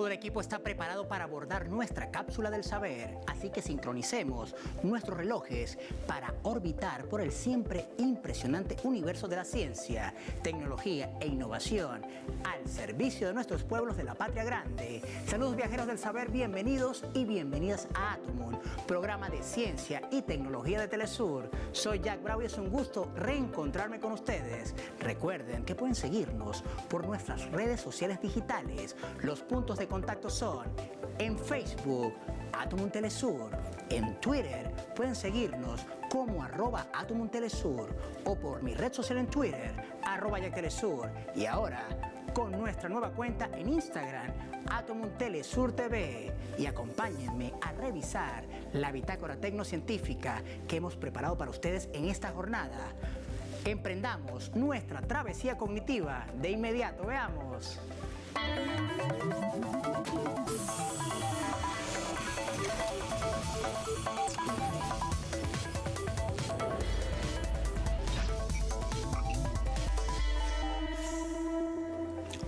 el equipo está preparado para abordar nuestra cápsula del saber, así que sincronicemos nuestros relojes para orbitar por el siempre impresionante universo de la ciencia, tecnología e innovación al servicio de nuestros pueblos de la patria grande. Saludos viajeros del saber, bienvenidos y bienvenidas a Atomon, programa de ciencia y tecnología de Telesur. Soy Jack Bravo y es un gusto reencontrarme con ustedes. Recuerden que pueden seguirnos por nuestras redes sociales digitales. Los puntos de contacto son en Facebook, Atomon Telesur, en Twitter pueden seguirnos como @AtomonTelesur o por mi red social en Twitter, @YackTelesur, y ahora con nuestra nueva cuenta en Instagram, Atomon Telesur TV, y acompáñenme a revisar la bitácora tecnocientífica que hemos preparado para ustedes en esta jornada. Emprendamos nuestra travesía cognitiva de inmediato, veamos.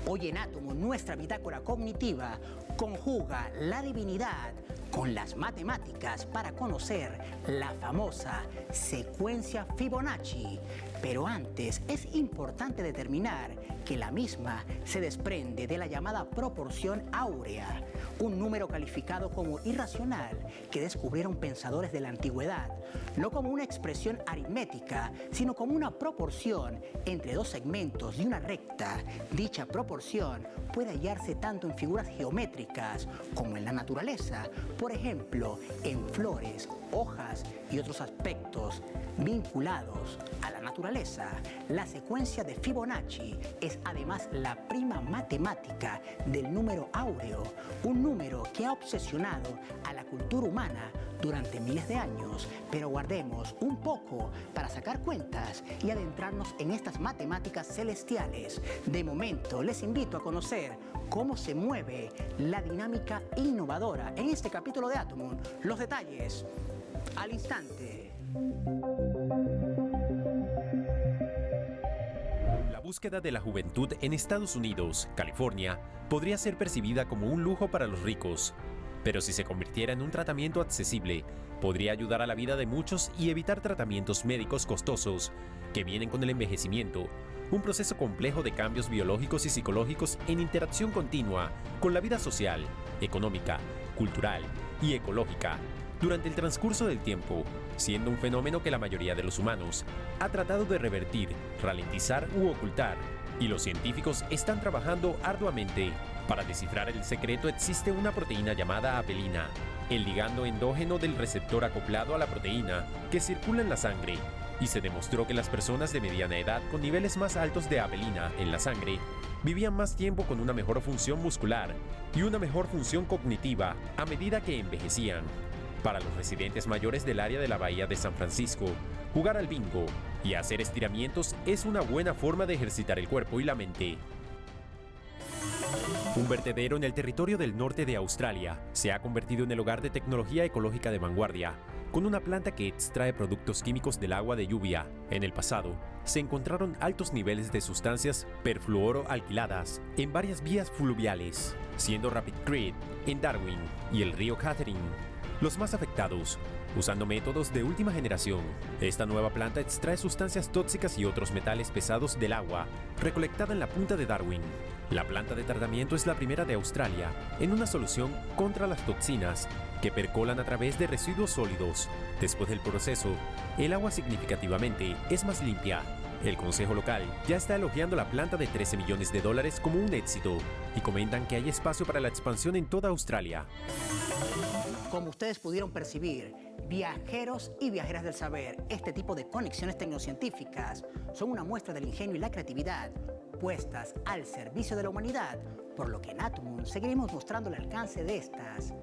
Hoy en Atomon, nuestra bitácora cognitiva conjuga la divinidad con las matemáticas para conocer la famosa secuencia Fibonacci. Pero antes es importante determinar que la misma se desprende de la llamada proporción áurea, un número calificado como irracional que descubrieron pensadores de la antigüedad, no como una expresión aritmética, sino como una proporción entre dos segmentos de una recta. Dicha proporción puede hallarse tanto en figuras geométricas como en la naturaleza, por ejemplo, en flores, hojas y otros aspectos vinculados a la naturaleza. La secuencia de Fibonacci es además la prima matemática del número áureo, un número que ha obsesionado a la cultura humana durante miles de años. Pero guardemos un poco para sacar cuentas y adentrarnos en estas matemáticas celestiales. De momento les invito a conocer cómo se mueve la dinámica innovadora en este capítulo de Atomon. Los detalles al instante. La búsqueda de la juventud en Estados Unidos, California, podría ser percibida como un lujo para los ricos. Pero si se convirtiera en un tratamiento accesible, podría ayudar a la vida de muchos y evitar tratamientos médicos costosos que vienen con el envejecimiento, un proceso complejo de cambios biológicos y psicológicos en interacción continua con la vida social, económica, cultural y ecológica durante el transcurso del tiempo, siendo un fenómeno que la mayoría de los humanos ha tratado de revertir, ralentizar u ocultar, y los científicos están trabajando arduamente. Para descifrar el secreto existe una proteína llamada apelina, el ligando endógeno del receptor acoplado a la proteína que circula en la sangre, y se demostró que las personas de mediana edad con niveles más altos de apelina en la sangre vivían más tiempo con una mejor función muscular y una mejor función cognitiva a medida que envejecían. Para los residentes mayores del área de la Bahía de San Francisco, jugar al bingo y hacer estiramientos es una buena forma de ejercitar el cuerpo y la mente. Un vertedero en el territorio del norte de Australia se ha convertido en el hogar de tecnología ecológica de vanguardia, con una planta que extrae productos químicos del agua de lluvia. En el pasado, se encontraron altos niveles de sustancias perfluoroalquiladas en varias vías fluviales, siendo Rapid Creek en Darwin y el río Catherine los más afectados. Usando métodos de última generación, esta nueva planta extrae sustancias tóxicas y otros metales pesados del agua recolectada en la punta de Darwin. La planta de tratamiento es la primera de Australia en una solución contra las toxinas que percolan a través de residuos sólidos. Después del proceso, el agua significativamente es más limpia. El consejo local ya está elogiando la planta de $13 millones como un éxito y comentan que hay espacio para la expansión en toda Australia. Como ustedes pudieron percibir, viajeros y viajeras del saber, este tipo de conexiones tecnocientíficas son una muestra del ingenio y la creatividad puestas al servicio de la humanidad, por lo que en Atomon seguiremos mostrando el alcance de estas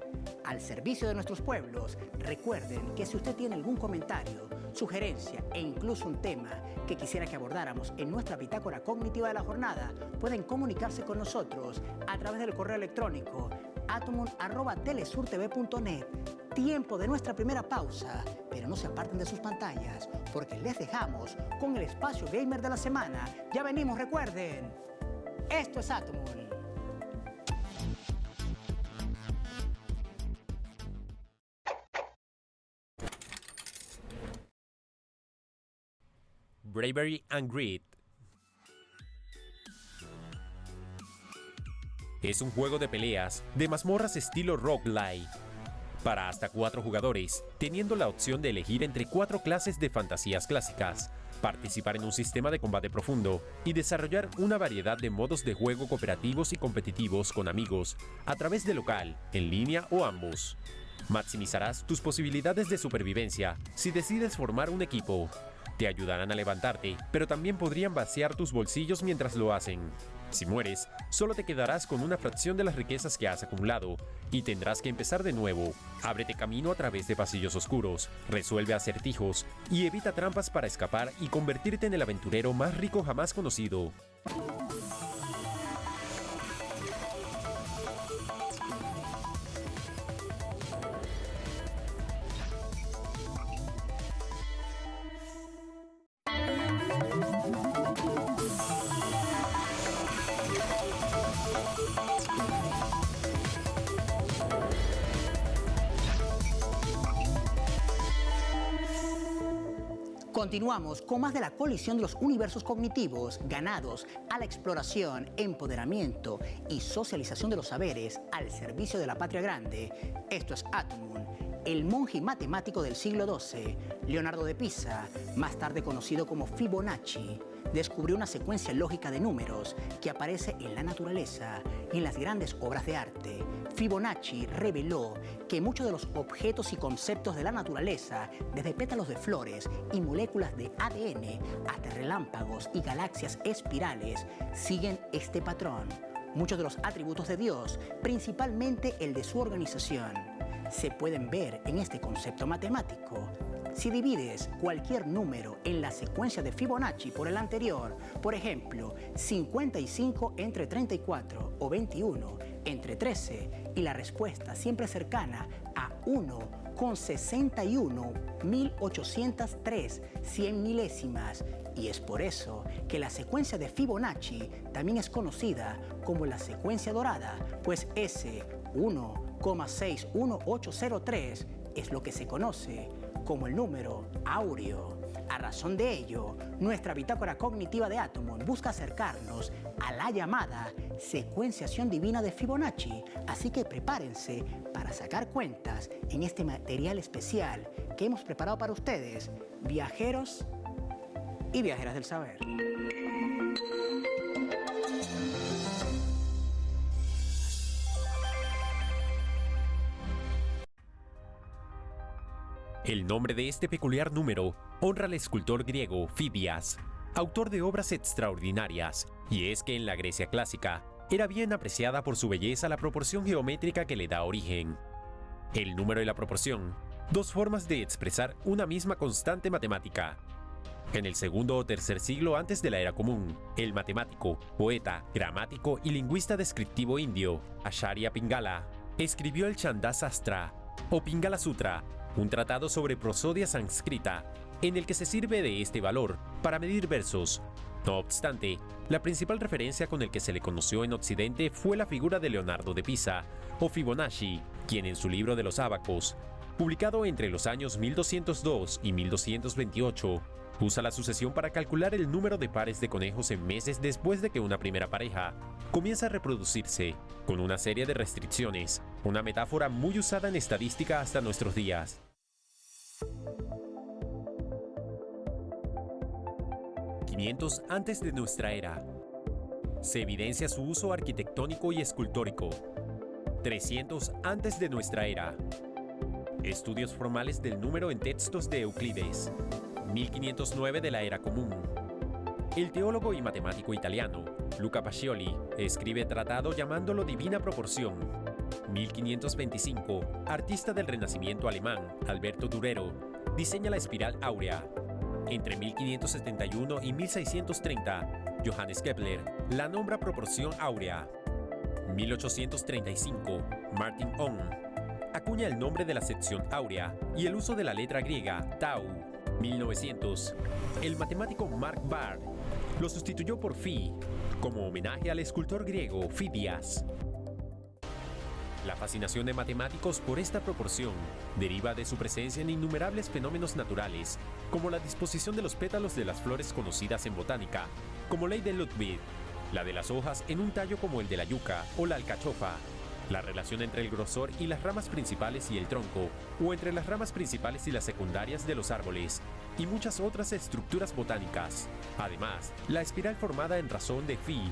al servicio de nuestros pueblos. Recuerden que si usted tiene algún comentario, sugerencia e incluso un tema que quisiera que abordáramos en nuestra bitácora cognitiva de la jornada, pueden comunicarse con nosotros a través del correo electrónico atomon@telesurtv.net. Tiempo de nuestra primera pausa, pero no se aparten de sus pantallas porque les dejamos con el espacio gamer de la semana. Ya venimos, recuerden. Esto es Atomon. Bravery and Grit. Es un juego de peleas de mazmorras estilo roguelike para hasta 4 jugadores, teniendo la opción de elegir entre 4 clases de fantasías clásicas, participar en un sistema de combate profundo y desarrollar una variedad de modos de juego cooperativos y competitivos con amigos a través de local, en línea o ambos. Maximizarás tus posibilidades de supervivencia si decides formar un equipo. Te ayudarán a levantarte, pero también podrían vaciar tus bolsillos mientras lo hacen. Si mueres, solo te quedarás con una fracción de las riquezas que has acumulado y tendrás que empezar de nuevo. Ábrete camino a través de pasillos oscuros, resuelve acertijos y evita trampas para escapar y convertirte en el aventurero más rico jamás conocido. Continuamos con más de la colisión de los universos cognitivos ganados a la exploración, empoderamiento y socialización de los saberes al servicio de la patria grande. Esto es Atomum, el monje matemático del siglo XII, Leonardo de Pisa, más tarde conocido como Fibonacci, descubrió una secuencia lógica de números que aparece en la naturaleza y en las grandes obras de arte. Fibonacci reveló que muchos de los objetos y conceptos de la naturaleza, desde pétalos de flores y moléculas de ADN hasta relámpagos y galaxias espirales, siguen este patrón. Muchos de los atributos de Dios, principalmente el de su organización, se pueden ver en este concepto matemático. Si divides cualquier número en la secuencia de Fibonacci por el anterior, por ejemplo, 55 entre 34 o 21 entre 13, y la respuesta siempre cercana a 1 con 61.803 100 milésimas, y es por eso que la secuencia de Fibonacci también es conocida como la secuencia dorada, pues ese 1,61803 es lo que se conoce como el número áureo. A razón de ello, nuestra bitácora cognitiva de Atomum busca acercarnos a la llamada secuenciación divina de Fibonacci, así que prepárense para sacar cuentas en este material especial que hemos preparado para ustedes, viajeros y viajeras del saber. El nombre de este peculiar número honra al escultor griego Fidias, autor de obras extraordinarias, y es que en la Grecia clásica era bien apreciada por su belleza la proporción geométrica que le da origen. El número y la proporción, dos formas de expresar una misma constante matemática. En el segundo o tercer siglo antes de la era común, el matemático, poeta, gramático y lingüista descriptivo indio, Acharya Pingala, escribió el Chanda Sastra, o Pingala Sutra, un tratado sobre prosodia sánscrita, en el que se sirve de este valor para medir versos. No obstante, la principal referencia con el que se le conoció en Occidente fue la figura de Leonardo de Pisa, o Fibonacci, quien en su libro de los ábacos, publicado entre los años 1202 y 1228, usa la sucesión para calcular el número de pares de conejos en meses después de que una primera pareja comienza a reproducirse, con una serie de restricciones, una metáfora muy usada en estadística hasta nuestros días. ...500 antes de nuestra era. Se evidencia su uso arquitectónico y escultórico. 300 antes de nuestra era. Estudios formales del número en textos de Euclides. 1509 de la era común. El teólogo y matemático italiano Luca Pacioli escribe tratado llamándolo divina proporción. 1525, artista del Renacimiento alemán Alberto Durero diseña la espiral áurea. Entre 1571 y 1630, Johannes Kepler la nombra proporción áurea. 1835, Martin Ohm acuña el nombre de la sección áurea y el uso de la letra griega tau. 1900, el matemático Mark Barr lo sustituyó por Phi, como homenaje al escultor griego Fidias. La fascinación de matemáticos por esta proporción deriva de su presencia en innumerables fenómenos naturales, como la disposición de los pétalos de las flores conocidas en botánica, como ley de Ludwig, la de las hojas en un tallo como el de la yuca o la alcachofa, la relación entre el grosor y las ramas principales y el tronco, o entre las ramas principales y las secundarias de los árboles, y muchas otras estructuras botánicas. Además, la espiral formada en razón de phi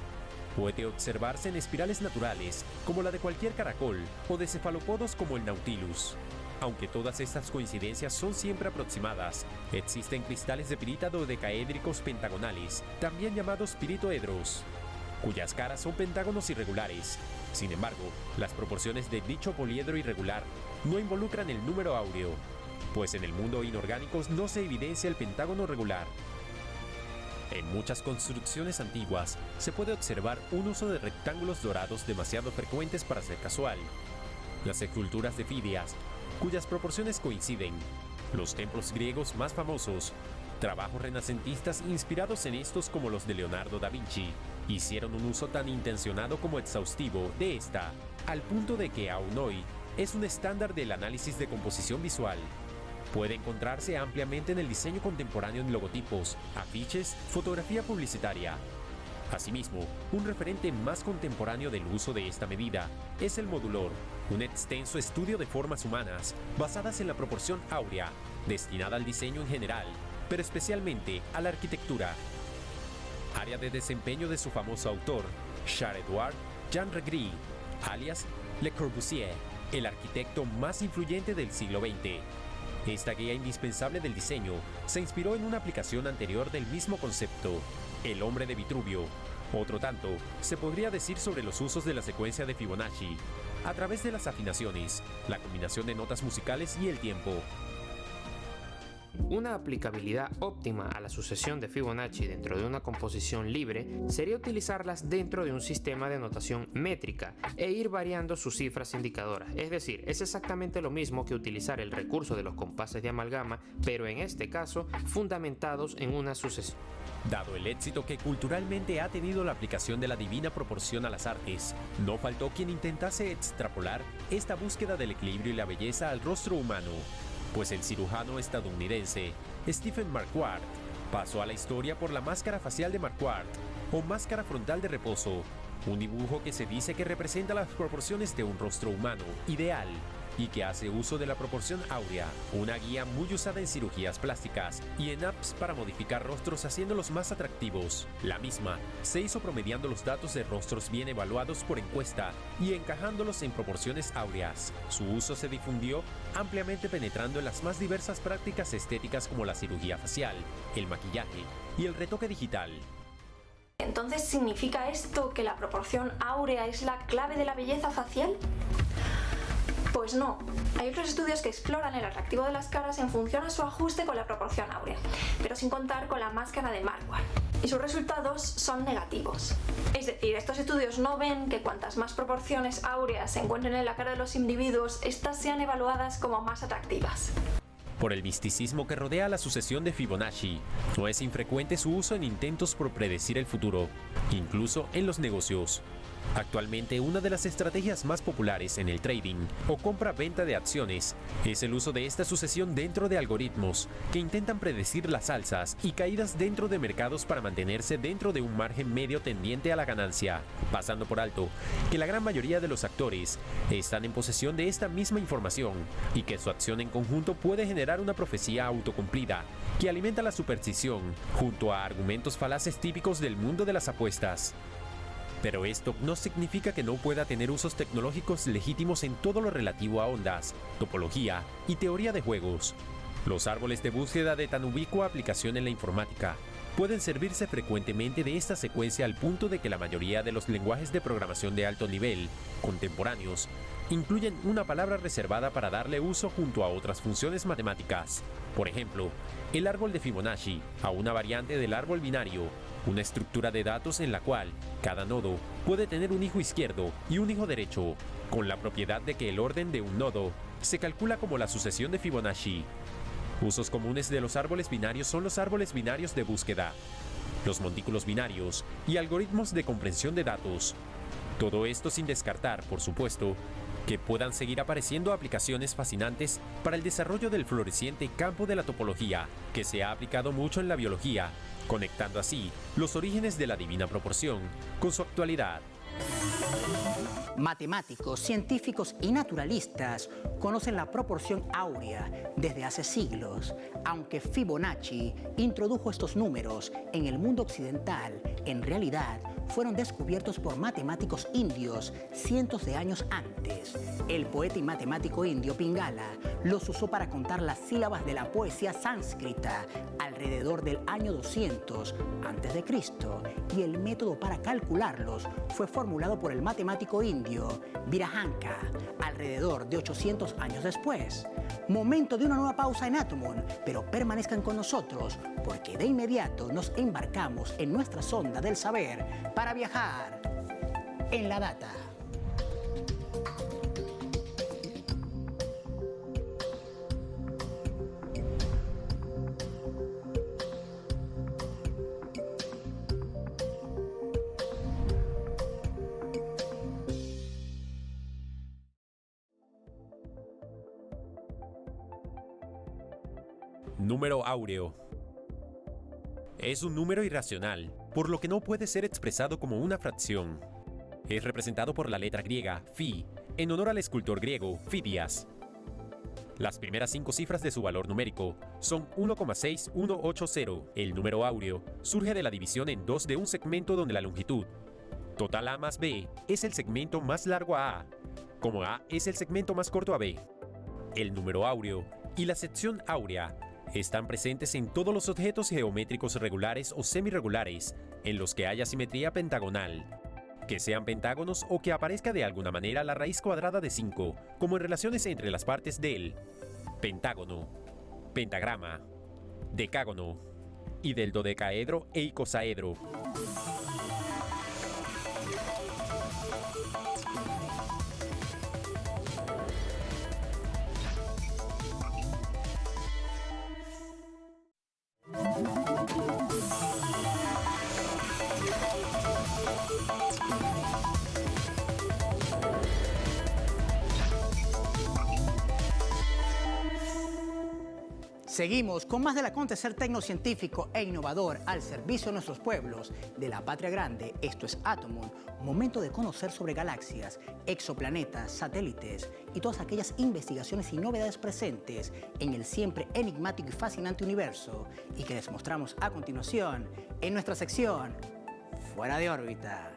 puede observarse en espirales naturales, como la de cualquier caracol, o de cefalópodos como el Nautilus. Aunque todas estas coincidencias son siempre aproximadas, existen cristales de pirita dodecaédricos pentagonales, también llamados piritoedros, cuyas caras son pentágonos irregulares. Sin embargo, las proporciones de dicho poliedro irregular no involucran el número áureo, pues en el mundo inorgánico no se evidencia el pentágono regular. En muchas construcciones antiguas se puede observar un uso de rectángulos dorados demasiado frecuentes para ser casual. Las esculturas de Fidias, cuyas proporciones coinciden, los templos griegos más famosos, trabajos renacentistas inspirados en estos como los de Leonardo da Vinci, hicieron un uso tan intencionado como exhaustivo de esta, al punto de que aún hoy es un estándar del análisis de composición visual. Puede encontrarse ampliamente en el diseño contemporáneo en logotipos, afiches, fotografía publicitaria. Asimismo, un referente más contemporáneo del uso de esta medida es el modulor, un extenso estudio de formas humanas basadas en la proporción áurea, destinada al diseño en general, pero especialmente a la arquitectura. Área de desempeño de su famoso autor, Charles-Édouard Jean Regri, alias Le Corbusier, el arquitecto más influyente del siglo XX. Esta guía indispensable del diseño se inspiró en una aplicación anterior del mismo concepto, el hombre de Vitruvio. Otro tanto se podría decir sobre los usos de la secuencia de Fibonacci, a través de las afinaciones, la combinación de notas musicales y el tiempo. Una aplicabilidad óptima a la sucesión de Fibonacci dentro de una composición libre sería utilizarlas dentro de un sistema de notación métrica e ir variando sus cifras indicadoras. Es decir, es exactamente lo mismo que utilizar el recurso de los compases de amalgama, pero en este caso fundamentados en una sucesión. Dado el éxito que culturalmente ha tenido la aplicación de la divina proporción a las artes, no faltó quien intentase extrapolar esta búsqueda del equilibrio y la belleza al rostro humano, pues el cirujano estadounidense Stephen Marquardt pasó a la historia por la máscara facial de Marquardt o máscara frontal de reposo, un dibujo que se dice que representa las proporciones de un rostro humano ideal y que hace uso de la proporción áurea, una guía muy usada en cirugías plásticas y en apps para modificar rostros haciéndolos más atractivos. La misma se hizo promediando los datos de rostros bien evaluados por encuesta y encajándolos en proporciones áureas. Su uso se difundió ampliamente penetrando en las más diversas prácticas estéticas como la cirugía facial, el maquillaje y el retoque digital. Entonces, ¿significa esto que la proporción áurea es la clave de la belleza facial? Pues no, hay otros estudios que exploran el atractivo de las caras en función a su ajuste con la proporción áurea, pero sin contar con la máscara de Marquardt, y sus resultados son negativos. Es decir, estos estudios no ven que cuantas más proporciones áureas se encuentren en la cara de los individuos, estas sean evaluadas como más atractivas. Por el misticismo que rodea la sucesión de Fibonacci, no es infrecuente su uso en intentos por predecir el futuro, incluso en los negocios. Actualmente, una de las estrategias más populares en el trading o compra-venta de acciones es el uso de esta sucesión dentro de algoritmos que intentan predecir las alzas y caídas dentro de mercados para mantenerse dentro de un margen medio tendiente a la ganancia, pasando por alto que la gran mayoría de los actores están en posesión de esta misma información y que su acción en conjunto puede generar una profecía autocumplida que alimenta la superstición junto a argumentos falaces típicos del mundo de las apuestas. Pero esto no significa que no pueda tener usos tecnológicos legítimos en todo lo relativo a ondas, topología y teoría de juegos. Los árboles de búsqueda de tan ubicua aplicación en la informática pueden servirse frecuentemente de esta secuencia al punto de que la mayoría de los lenguajes de programación de alto nivel, contemporáneos, incluyen una palabra reservada para darle uso junto a otras funciones matemáticas. Por ejemplo, el árbol de Fibonacci a una variante del árbol binario, una estructura de datos en la cual cada nodo puede tener un hijo izquierdo y un hijo derecho, con la propiedad de que el orden de un nodo se calcula como la sucesión de Fibonacci. Usos comunes de los árboles binarios son los árboles binarios de búsqueda, los montículos binarios y algoritmos de comprensión de datos. Todo esto sin descartar, por supuesto, que puedan seguir apareciendo aplicaciones fascinantes para el desarrollo del floreciente campo de la topología, que se ha aplicado mucho en la biología, conectando así los orígenes de la divina proporción con su actualidad. Matemáticos, científicos y naturalistas conocen la proporción áurea desde hace siglos. Aunque Fibonacci introdujo estos números en el mundo occidental, en realidad fueron descubiertos por matemáticos indios cientos de años antes. El poeta y matemático indio Pingala los usó para contar las sílabas de la poesía sánscrita alrededor del año 200 a.C. y el método para calcularlos fue formulado por el matemático indio Virahanka alrededor de 800 años después. Momento de una nueva pausa en Atomun, pero permanezcan con nosotros porque de inmediato nos embarcamos en nuestra sonda del saber para viajar en la data. Número áureo. Es un número irracional, por lo que no puede ser expresado como una fracción. Es representado por la letra griega Phi, en honor al escultor griego Fidias. Las primeras 5 cifras de su valor numérico son 1,6180. El número áureo surge de la división en 2 de un segmento donde la longitud total A más B es el segmento más largo a A, como A es el segmento más corto a B. El número áureo y la sección áurea están presentes en todos los objetos geométricos regulares o semirregulares en los que haya simetría pentagonal, que sean pentágonos o que aparezca de alguna manera la raíz cuadrada de 5, como en relaciones entre las partes del pentágono, pentagrama, decágono y del dodecaedro e icosaedro. Seguimos con más del acontecer tecnocientífico e innovador al servicio de nuestros pueblos, de la patria grande. Esto es Atomun, momento de conocer sobre galaxias, exoplanetas, satélites y todas aquellas investigaciones y novedades presentes en el siempre enigmático y fascinante universo y que les mostramos a continuación en nuestra sección Fuera de órbita.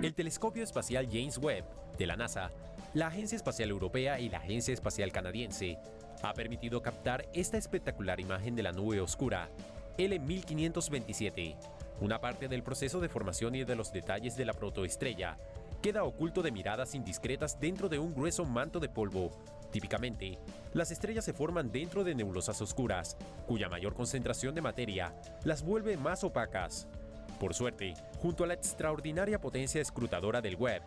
El telescopio espacial James Webb de la NASA, la Agencia Espacial Europea y la Agencia Espacial Canadiense ha permitido captar esta espectacular imagen de la nube oscura L1527. Una parte del proceso de formación y de los detalles de la protoestrella queda oculto de miradas indiscretas dentro de un grueso manto de polvo. Típicamente, las estrellas se forman dentro de nebulosas oscuras, cuya mayor concentración de materia las vuelve más opacas. Por suerte, junto a la extraordinaria potencia escrutadora del Webb,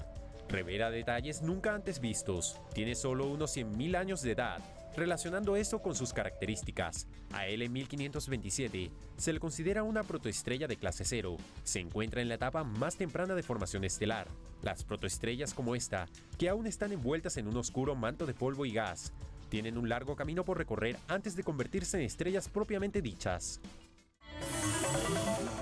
revela detalles nunca antes vistos. Tiene solo unos 100.000 años de edad. Relacionando esto con sus características, a L1527 se le considera una protoestrella de clase 0. Se encuentra en la etapa más temprana de formación estelar. Las protoestrellas como esta, que aún están envueltas en un oscuro manto de polvo y gas, tienen un largo camino por recorrer antes de convertirse en estrellas propiamente dichas.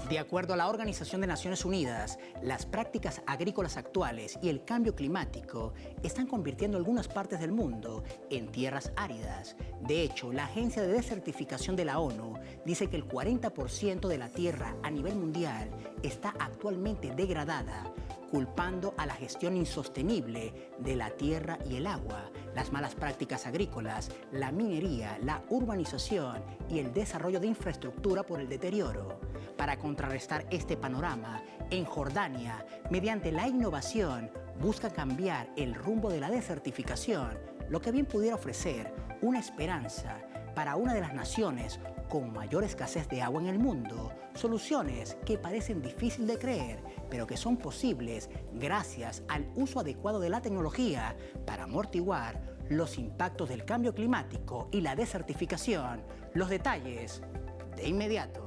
De acuerdo a la Organización de Naciones Unidas, las prácticas agrícolas actuales y el cambio climático están convirtiendo algunas partes del mundo en tierras áridas. De hecho, la Agencia de Desertificación de la ONU dice que el 40% de la tierra a nivel mundial está actualmente degradada, culpando a la gestión insostenible de la tierra y el agua, las malas prácticas agrícolas, la minería, la urbanización y el desarrollo de infraestructura por el deterioro. Para contrarrestar este panorama, en Jordania, mediante la innovación, busca cambiar el rumbo de la desertificación, lo que bien pudiera ofrecer una esperanza para una de las naciones con mayor escasez de agua en el mundo, soluciones que parecen difícil de creer, pero que son posibles gracias al uso adecuado de la tecnología para amortiguar los impactos del cambio climático y la desertificación. Los detalles de inmediato.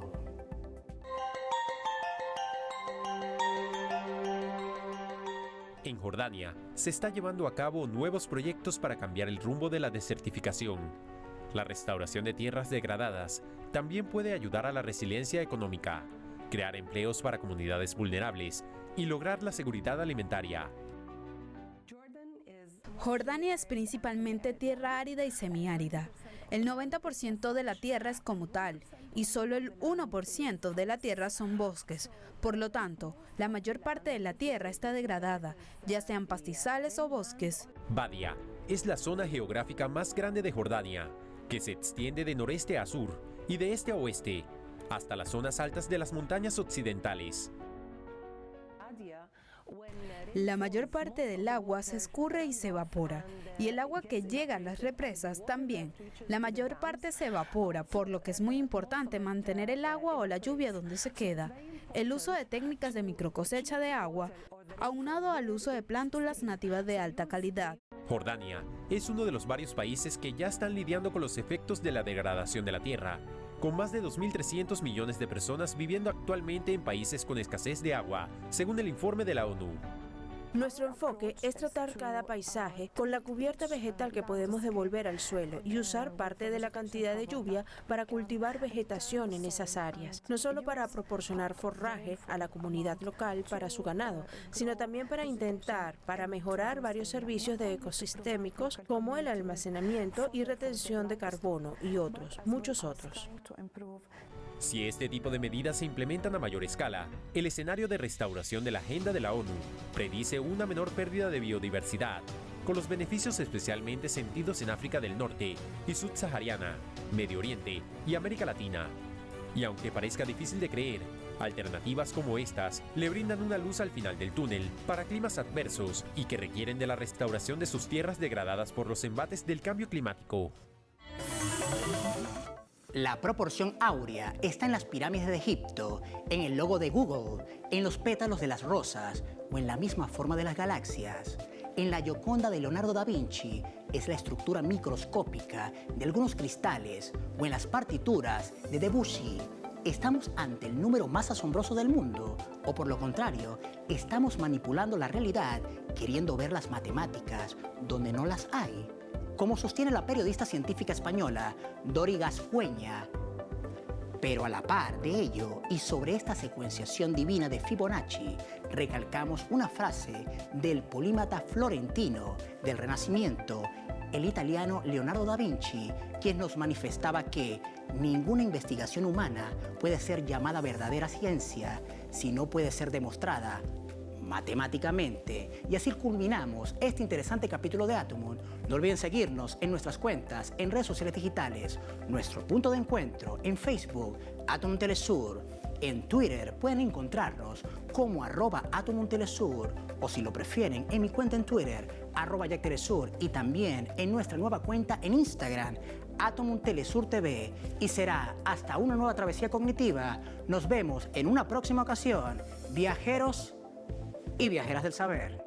En Jordania, se está llevando a cabo nuevos proyectos para cambiar el rumbo de la desertificación. La restauración de tierras degradadas también puede ayudar a la resiliencia económica, crear empleos para comunidades vulnerables y lograr la seguridad alimentaria. Jordania es principalmente tierra árida y semiárida. El 90% de la tierra es como tal y solo el 1% de la tierra son bosques. Por lo tanto, la mayor parte de la tierra está degradada, ya sean pastizales o bosques. Badia es la zona geográfica más grande de Jordania, que se extiende de noreste a sur y de este a oeste, hasta las zonas altas de las montañas occidentales. La mayor parte del agua se escurre y se evapora, y el agua que llega a las represas también. La mayor parte se evapora, por lo que es muy importante mantener el agua o la lluvia donde se queda. El uso de técnicas de microcosecha de agua, aunado al uso de plántulas nativas de alta calidad. Jordania es uno de los varios países que ya están lidiando con los efectos de la degradación de la tierra, con más de 2.300 millones de personas viviendo actualmente en países con escasez de agua, según el informe de la ONU. Nuestro enfoque es tratar cada paisaje con la cubierta vegetal que podemos devolver al suelo y usar parte de la cantidad de lluvia para cultivar vegetación en esas áreas, no solo para proporcionar forraje a la comunidad local para su ganado, sino también para mejorar varios servicios de ecosistémicos como el almacenamiento y retención de carbono y otros, muchos otros. Si este tipo de medidas se implementan a mayor escala, el escenario de restauración de la agenda de la ONU predice una menor pérdida de biodiversidad, con los beneficios especialmente sentidos en África del Norte y Subsahariana, Medio Oriente y América Latina. Y aunque parezca difícil de creer, alternativas como estas le brindan una luz al final del túnel para climas adversos y que requieren de la restauración de sus tierras degradadas por los embates del cambio climático. La proporción áurea está en las pirámides de Egipto, en el logo de Google, en los pétalos de las rosas o en la misma forma de las galaxias. En la Gioconda de Leonardo da Vinci es la estructura microscópica de algunos cristales o en las partituras de Debussy. ¿Estamos ante el número más asombroso del mundo? ¿O por lo contrario, estamos manipulando la realidad queriendo ver las matemáticas donde no las hay? Como sostiene la periodista científica española Dori Gascuña. Pero a la par de ello, y sobre esta secuenciación divina de Fibonacci, recalcamos una frase del polímata florentino del Renacimiento, el italiano Leonardo da Vinci, quien nos manifestaba que ninguna investigación humana puede ser llamada verdadera ciencia si no puede ser demostrada matemáticamente. Y así culminamos este interesante capítulo de Atomum. No olviden seguirnos en nuestras cuentas en redes sociales digitales, nuestro punto de encuentro en Facebook, Atomum Telesur. En Twitter pueden encontrarnos como @AtomumTelesur o si lo prefieren en mi cuenta en Twitter, @JackTelesur, y también en nuestra nueva cuenta en Instagram, Atomum Telesur TV. Y será hasta una nueva travesía cognitiva. Nos vemos en una próxima ocasión, viajeros y viajeras del saber.